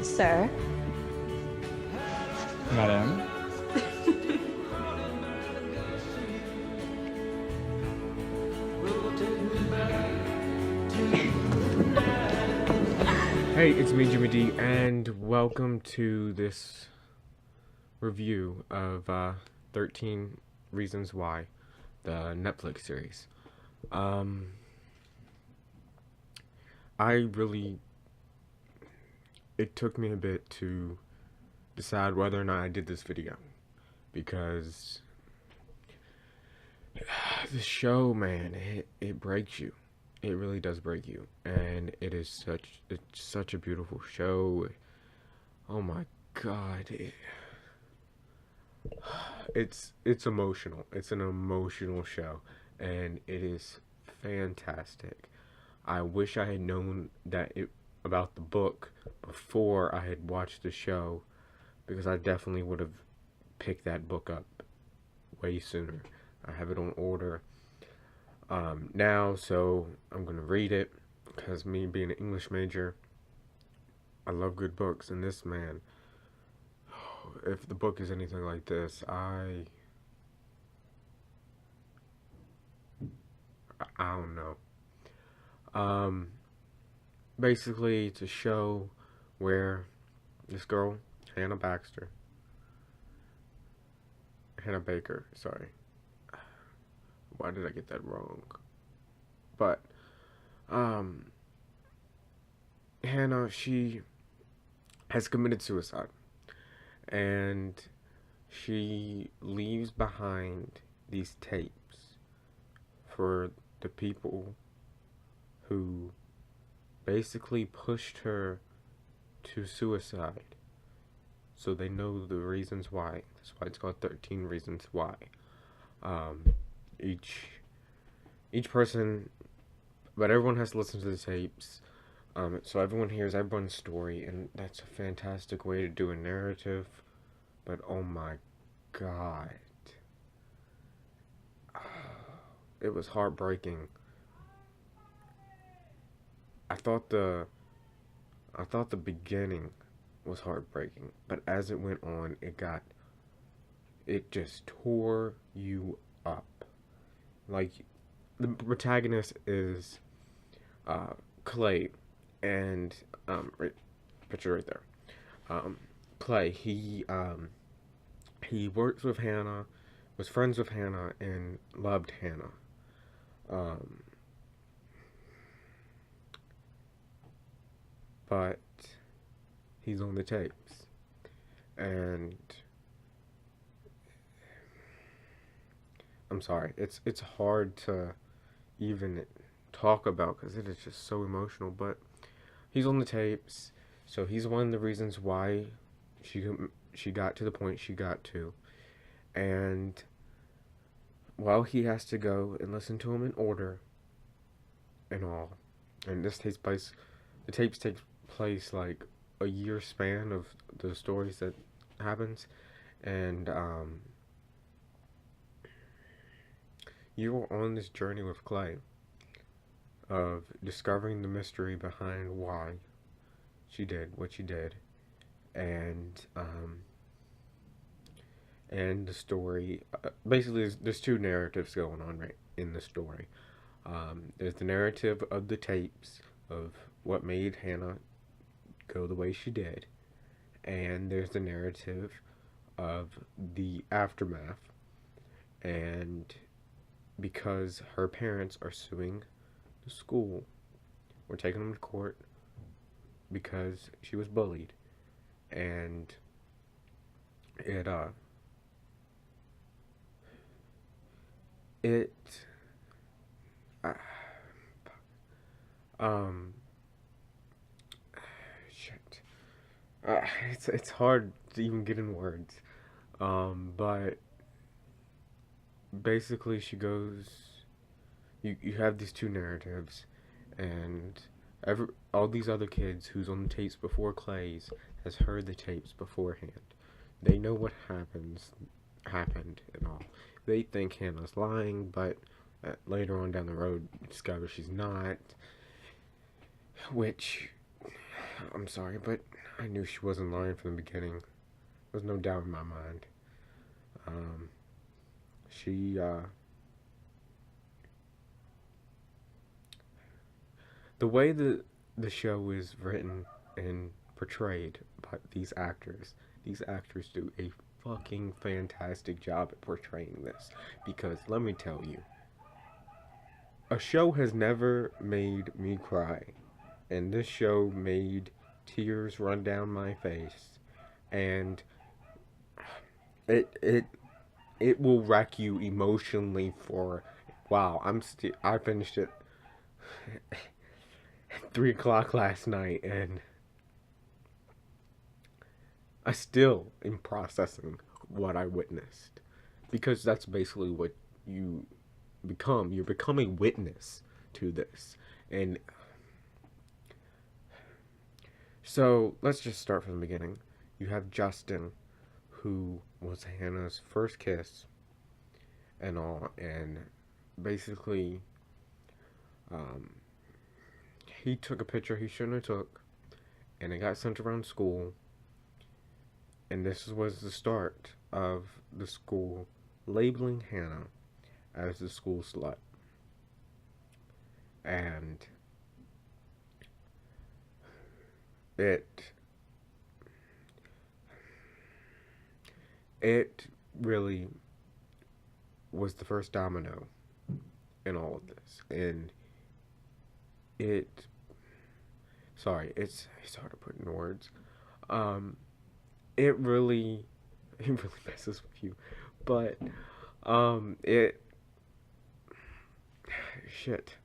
Sir. Madam. Hey, it's me, Jimmy D, and welcome to this review of 13 Reasons Why, the Netflix series. It took me a bit to decide whether or not I did this video, because the show, man, it breaks you. It really does break you, and it's such a beautiful show. Oh my god, it's emotional. It's an emotional show, and it is fantastic. I wish I had known about the book before I had watched the show, because I definitely would have picked that book up way sooner. I have it on order now, so I'm gonna read it, because me being an English major, I love good books, and this, man, if the book is anything like this, I don't know. Basically, it's a show where this girl, Hannah Baker, sorry. Why did I get that wrong? But, Hannah, she has committed suicide, and she leaves behind these tapes for the people who basically pushed her to suicide, so they know the reasons why. That's why it's called 13 Reasons Why. Each person, but everyone has to listen to the tapes, so everyone hears everyone's story, and that's a fantastic way to do a narrative. But oh my god, it was heartbreaking. I thought the beginning was heartbreaking, but as it went on, it just tore you up. Like, the protagonist is Clay, and picture right there. Clay, he works with Hannah, was friends with Hannah, and loved Hannah. But he's on the tapes, and I'm sorry, it's hard to even talk about, because it is just so emotional. But he's on the tapes, so he's one of the reasons why she got to the point she got to. And while he has to go and listen to him in order and all, and the tapes take place like a year span of the stories that happens, and you're on this journey with Clay of discovering the mystery behind why she did what she did, and the story, basically there's two narratives going on right in the story. There's the narrative of the tapes of what made Hannah go the way she did, and there's the narrative of the aftermath. And because her parents are suing the school, we're taking them to court because she was bullied, and it shit. It's hard to even get in words. But basically she goes, you have these two narratives, and all these other kids who's on the tapes before Clay's has heard the tapes beforehand. They know what happened and all. They think Hannah's lying, but later on down the road, discover she's not. Which, I'm sorry, but I knew she wasn't lying from the beginning. There's no doubt in my mind. Um, she, the way the show is written and portrayed by these actors do a fucking fantastic job at portraying this. Because let me tell you, a show has never made me cry, and this show made tears run down my face, and it it will wreck you emotionally for. Wow, I finished it at 3 o'clock last night, and I still am processing what I witnessed, because that's basically what you become. You're becoming witness to this, and so let's just start from the beginning. You have Justin, who was Hannah's first kiss and all, and basically, um, he took a picture he shouldn't have took, and it got sent around school, and this was the start of the school labeling Hannah as the school slut, and it it really was the first domino in all of this, and it sorry, it's hard to put in words. Um, it really it really messes with you, but it shit.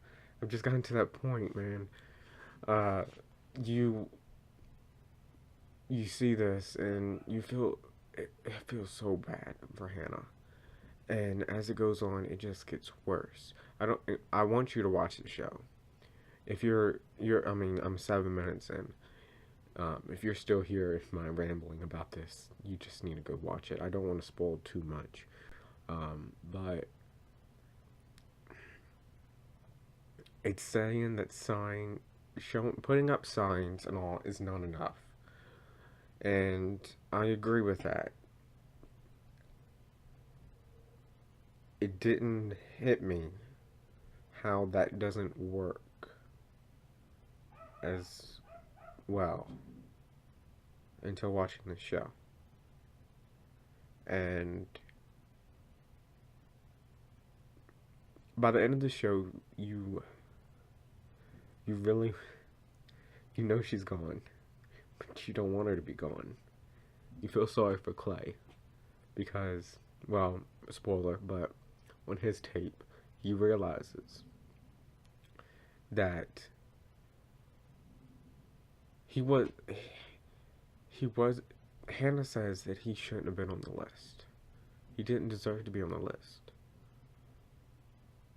I've just gotten to that point, man. Uh, you you see this and you feel it feels so bad for Hannah, and as it goes on, it just gets worse. I want you to watch the show. If you're I mean, I'm 7 minutes in. If you're still here, if my rambling about this, you just need to go watch it. I don't want to spoil too much, but it's saying that putting up signs and all is not enough, and I agree with that. It didn't hit me how that doesn't work as well until watching the show. And by the end of the show, you really you know she's gone, but you don't want her to be gone. You feel sorry for Clay because, well, spoiler, but on his tape, he realizes that he was he was Hannah says that he shouldn't have been on the list. He didn't deserve to be on the list.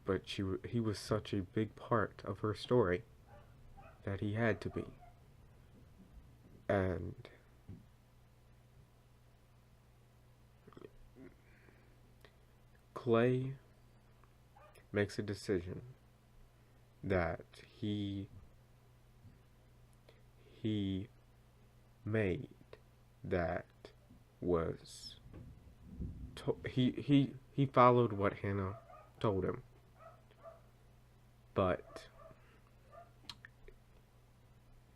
But he was such a big part of her story that he had to be. And Clay makes a decision that he made that was he followed what Hannah told him, but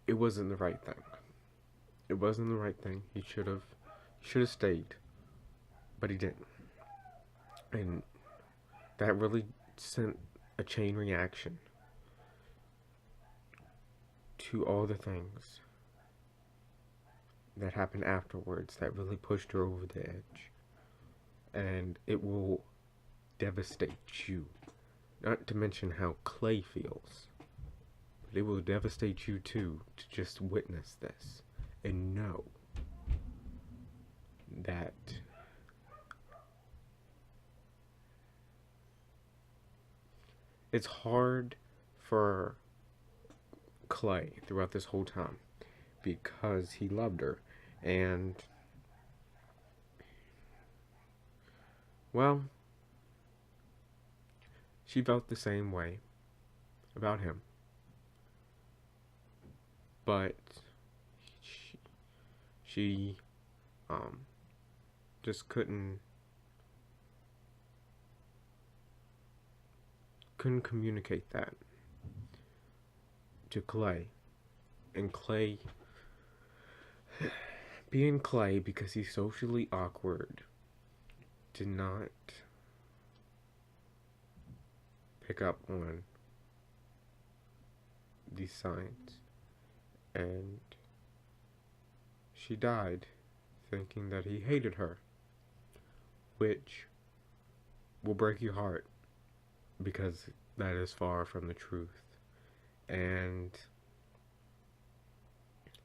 it wasn't the right thing. It wasn't the right thing. He should have stayed, but he didn't, and that really sent a chain reaction to all the things that happened afterwards that really pushed her over the edge. And it will devastate you. Not to mention how Clay feels. But it will devastate you too to just witness this and know that it's hard for Clay throughout this whole time because he loved her, and well, she felt the same way about him, but she, she um, just couldn't communicate that to Clay, and Clay, being Clay because he's socially awkward, did not pick up on these signs, and she died thinking that he hated her, which will break your heart because that is far from the truth. And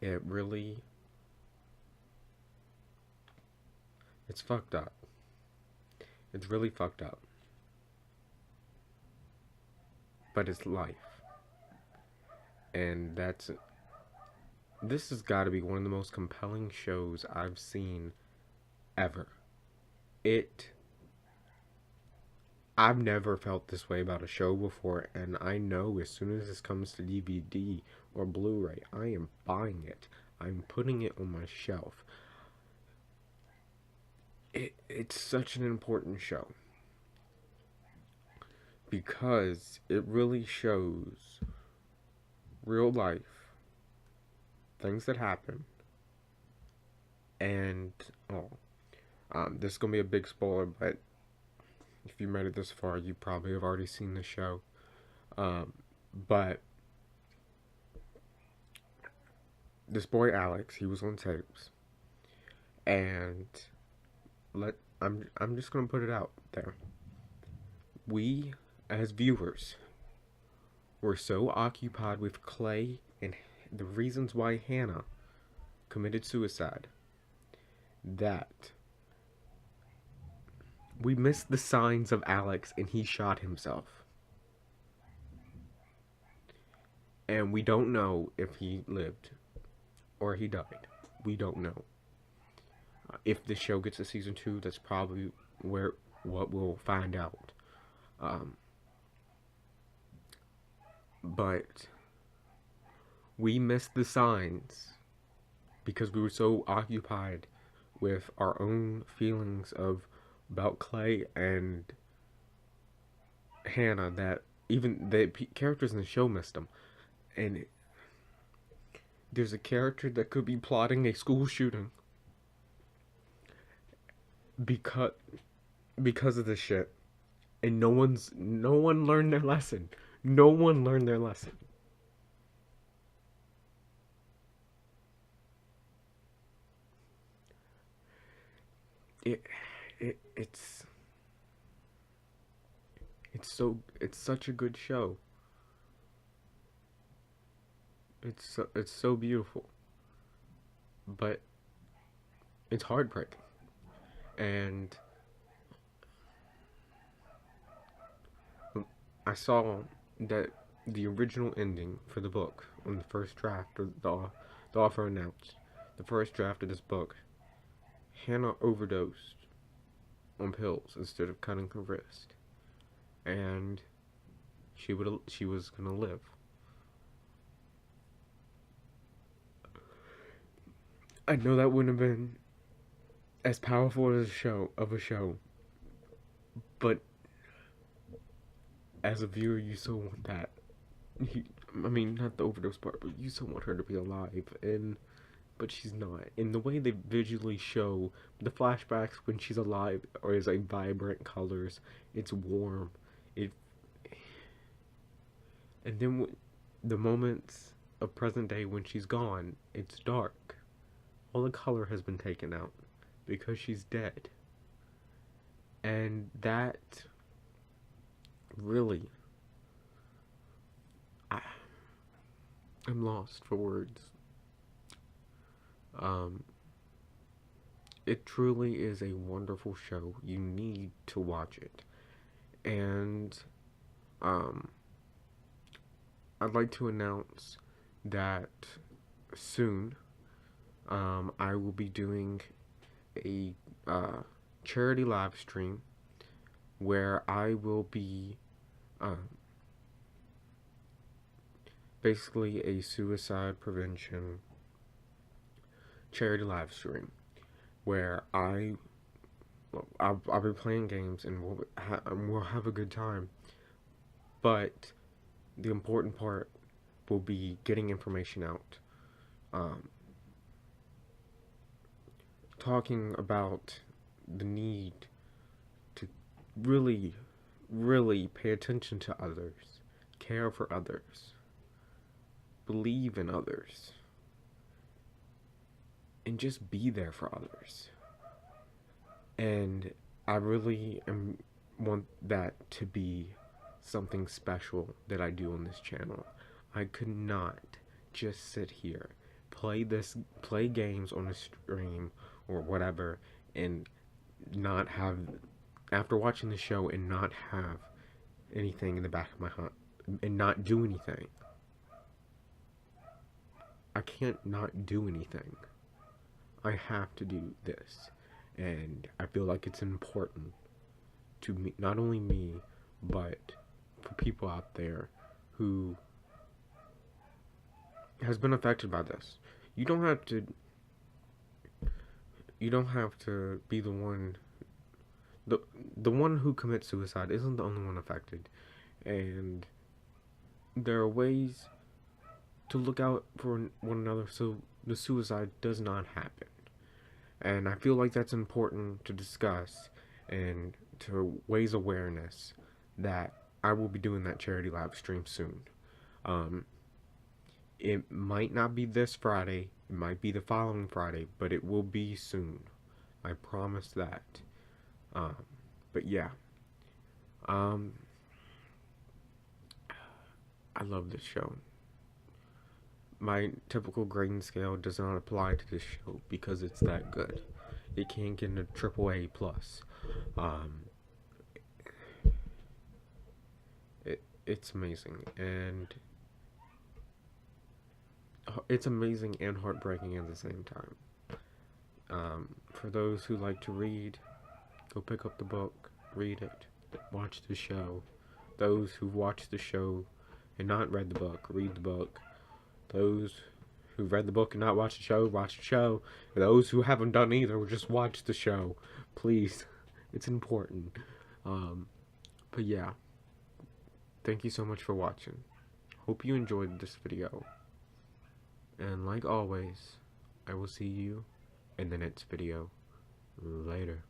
it really, it's fucked up. It's really fucked up. But it's life. And this has got to be one of the most compelling shows I've seen ever. I've never felt this way about a show before, and I know as soon as this comes to DVD or Blu-ray, I am buying it. I'm putting it on my shelf. It's such an important show because it really shows real life things that happen, and this is gonna be a big spoiler, but if you made it this far, you probably have already seen the show. But this boy Alex, he was on tapes, and I'm just gonna put it out there. We, as viewers, were so occupied with Clay and the reasons why Hannah committed suicide that we missed the signs of Alex, and he shot himself. And we don't know if he lived or he died. We don't know. If the show gets a season 2, that's probably what we'll find out. But we missed the signs because we were so occupied with our own feelings about Clay and Hannah that even the characters in the show missed them. And there's a character that could be plotting a school shooting because of this shit, and no one learned their lesson. No one learned their lesson. It's such a good show. It's so beautiful, but it's heartbreaking. And I saw that the original ending for the book on the first draft, or the author announced the first draft of this book, Hannah overdosed on pills instead of cutting her wrist, and she was gonna live. I know that wouldn't have been as powerful as a show, but as a viewer, you still want that. I mean, not the overdose part, but you still want her to be alive, but she's not. And the way they visually show the flashbacks when she's alive or is like vibrant colors, it's warm. And then the moments of present day when she's gone, it's dark. All the color has been taken out because she's dead. And that really, I'm lost for words. It truly is a wonderful show. You need to watch it. And I'd like to announce that soon I will be doing a charity live stream where I will be Um, Basically, a suicide prevention charity live stream where I'll be playing games and we'll have a good time. But the important part will be getting information out, um, talking about the need to really, really pay attention to others, care for others, believe in others, and just be there for others. And I really want that to be something special that I do on this channel. I could not just sit here, play games on a stream or whatever, and not have, after watching the show, and not have anything in the back of my heart and not do anything. I can't not do anything. I have to do this, and I feel like it's important to me, not only me, but for people out there who has been affected by this. You don't have to be the one. The one who commits suicide isn't the only one affected, and there are ways to look out for one another so the suicide does not happen. And I feel like that's important to discuss and to raise awareness that I will be doing that charity live stream soon. It might not be this Friday, it might be the following Friday, but it will be soon. I promise that. But yeah. I love this show. My typical grading scale does not apply to this show because it's that good. It can't get a AAA plus. It's amazing, and it's amazing and heartbreaking at the same time. For those who like to read, go pick up the book, read it, watch the show. Those who watch the show and not read the book, read the book. Those who read the book and not watched the show, watch the show. And those who haven't done either, just watch the show. Please. It's important. But yeah. Thank you so much for watching. Hope you enjoyed this video. And like always, I will see you in the next video. Later.